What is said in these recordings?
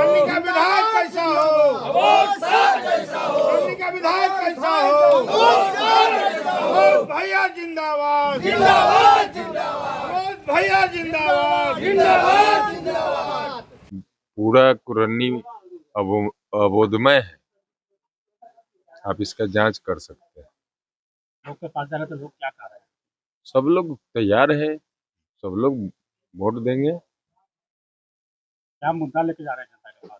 कुरहनी का विधायक कैसा हो, कुरहनी का विधायक कैसा हो, अमोद भैया जिंदाबाद, अमोद भैया जिंदाबाद। पूरा कुरहनी अवोधमय है। आप इसका जांच कर सकते हैं। लोग के पास जा रहे तो लोग क्या कह रहे हैं? सब लोग तैयार है, सब लोग वोट देंगे। क्या मुद्दा लेके जा रहे हैं जनता के पास?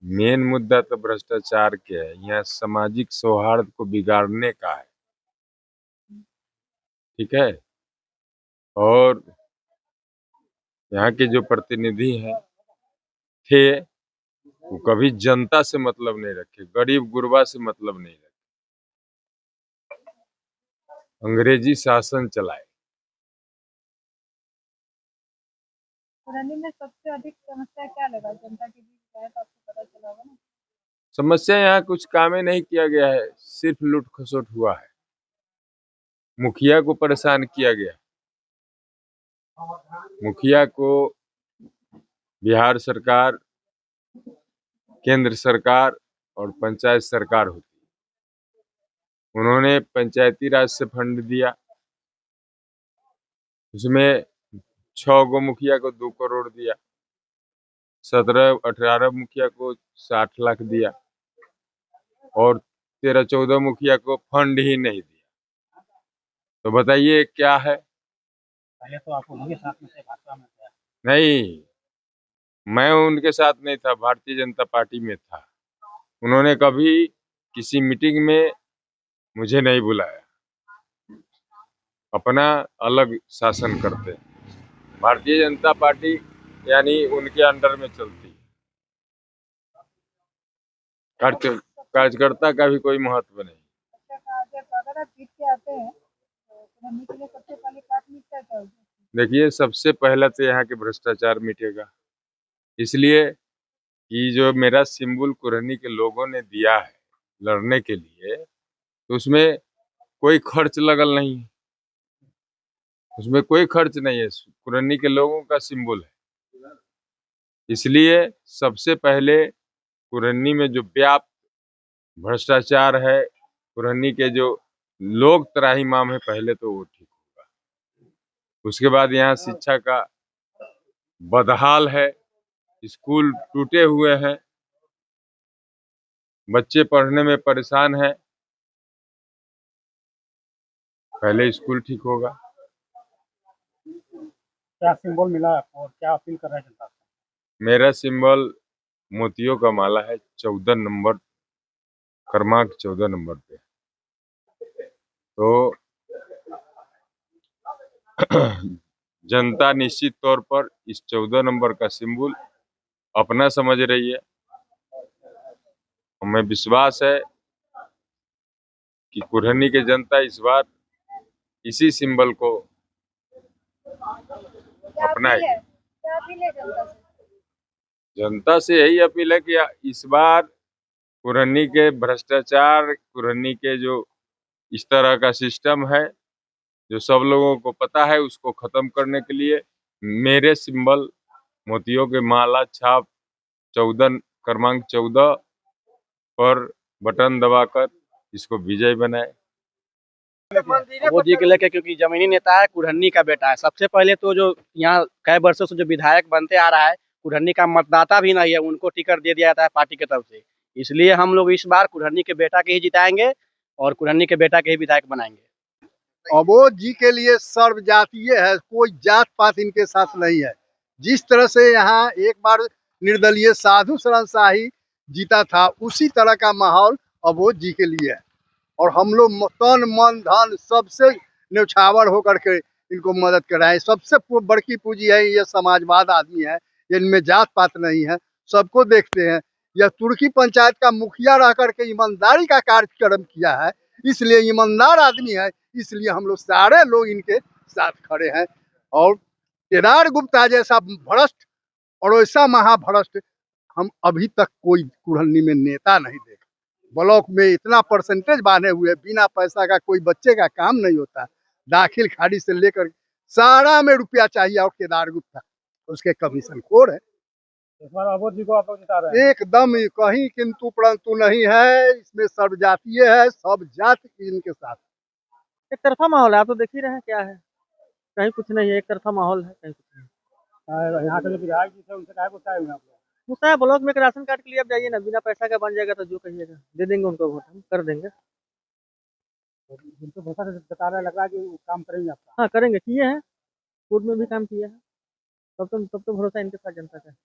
मेन मुद्दा तो भ्रष्टाचार के है। यहाँ सामाजिक सौहार्द को बिगाड़ने का है, ठीक है। और यहाँ के जो प्रतिनिधि हैं थे, वो कभी जनता से मतलब नहीं रखे, गरीब गुरबा से मतलब नहीं रखे, अंग्रेजी शासन चलाए। कुरहनी में सबसे अधिक समस्या क्या लगा जनता के बीच गए तो आपको पता चला होगा ना। समस्या यहाँ कुछ कामे नहीं किया गया है, सिर्फ लूट खसोट हुआ है। मुखिया को परेशान किया गया। मुखिया को बिहार सरकार, केंद्र सरकार और पंचायत सरकार होती है। उन्होंने पंचायती राज से फंड दिया, उसमें 6 गो मुखिया को 2 करोड़ दिया, 17-18 मुखिया को 60 लाख दिया और 13-14 मुखिया को फंड ही नहीं दिया। तो बताइए क्या है? पहले तो आप उनके साथ में थे, भाजपा में थे। नहीं, मैं उनके साथ नहीं था, भारतीय जनता पार्टी में था। उन्होंने कभी किसी मीटिंग में मुझे नहीं बुलाया। अपना अलग शासन करते। भारतीय जनता पार्टी यानी उनके अंडर में चलती है। कार्यकर्ता का भी कोई महत्व नहीं। अगर आप जीत के आते हैं तो कुरहनी के लिए सबसे पहले प्राथमिकता क्या होगी? देखिए, सबसे पहला तो यहाँ के भ्रष्टाचार मिटेगा, इसलिए कि जो मेरा सिंबल कुरहनी के लोगों ने दिया है लड़ने के लिए, तो उसमें कोई खर्च लगल नहीं है, उसमें कोई खर्च नहीं है। कुरहनी के लोगों का सिंबल है, इसलिए सबसे पहले कुरहनी में जो व्याप्त भ्रष्टाचार है, कुरहनी के जो लोग त्राहिमाम है, पहले तो वो ठीक होगा। उसके बाद यहाँ शिक्षा का बदहाल है, स्कूल टूटे हुए हैं, बच्चे पढ़ने में परेशान हैं। पहले स्कूल ठीक होगा। क्या सिंबल मिला आपको और क्या अपील कर रहे हैं जनता से? मेरा सिंबल मोतियों का माला है, 14 नंबर, क्रमांक 14 नंबर पे। तो जनता निश्चित तौर पर इस 14 नंबर का सिंबल अपना समझ रही है। हमें विश्वास है कि कुरहनी के जनता इस बार इसी सिंबल को अपनाएगी। क्या अपील है जनता से? जनता से यही अपील है कि इस बार कुरहनी के भ्रष्टाचार, कुरहनी के जो इस तरह का सिस्टम है जो सब लोगों को पता है, उसको खत्म करने के लिए मेरे सिंबल मोतियों के माला छाप 14 क्रमांक 14 पर बटन दबाकर इसको विजय बनाए। वो जी के लेके, क्योंकि जमीनी नेता है, कुरहनी का बेटा है। सबसे पहले तो जो यहाँ कई वर्षों से जो विधायक बनते आ रहा है, कुरहनी का मतदाता भी नहीं है, उनको टिकट दे दिया जाता है पार्टी की तरफ से। इसलिए हम लोग इस बार कुरहनी के बेटा के ही जिताएंगे और कुरहनी के बेटा के ही विधायक बनाएंगे। अबोध जी के लिए सर्वजातीय है, कोई जात पात इनके साथ नहीं है। जिस तरह से यहाँ एक बार निर्दलीय साधु शरण शाही जीता था, उसी तरह का माहौल अबोध जी के लिए है। और हम लोग तन मन धन सबसे न्यौछावर होकर के इनको मदद कराएं। सबसे बड़की पूंजी है, ये समाजवाद आदमी है, इनमें जात पात नहीं है, सबको देखते हैं। यह तुर्की पंचायत का मुखिया रह करके ईमानदारी का कार्यक्रम किया है, इसलिए ईमानदार आदमी है, इसलिए हम लोग सारे लोग इनके साथ खड़े हैं। और केदार गुप्ता जैसा भ्रष्ट और ऐसा महाभ्रष्ट हम अभी तक कोई कुरहनी में नेता नहीं देखा। ब्लॉक में इतना परसेंटेज बांधे हुए, बिना पैसा का कोई बच्चे का काम नहीं होता। दाखिल खारिज से लेकर सारा में रुपया चाहिए, और केदार गुप्ता उसके कमीशन खोर है। इस बार अबोध जी को आप लोग जिता रहे हैं। एकदम ही कहीं किंतु परंतु नहीं है, इसमें सर्वजातीय है, सब जाति इनके साथ। एक तरफा माहौल है, आप तो देख ही रहे हैं क्या है, कहीं कुछ नहीं है, एक तरफा माहौल है, कहीं कुछ नहीं। और यहाँ के जो विधायक जी थे उनसे काहे गुस्सा हुए आप लोग? गुस्सा है, ब्लॉक में एक राशन कार्ड के लिए आप जाइए ना, बिना पैसा का बन जाएगा तो जो कहिएगा दे देंगे उनको वोट, हम कर देंगे। जिनको भरोसा से बता रहे, लग रहा है कि वो काम करेंगे आपका। हाँ करेंगे, किए हैं, पूर्व में भी काम किया है, तब तो भरोसा इनके साथ जनता का है।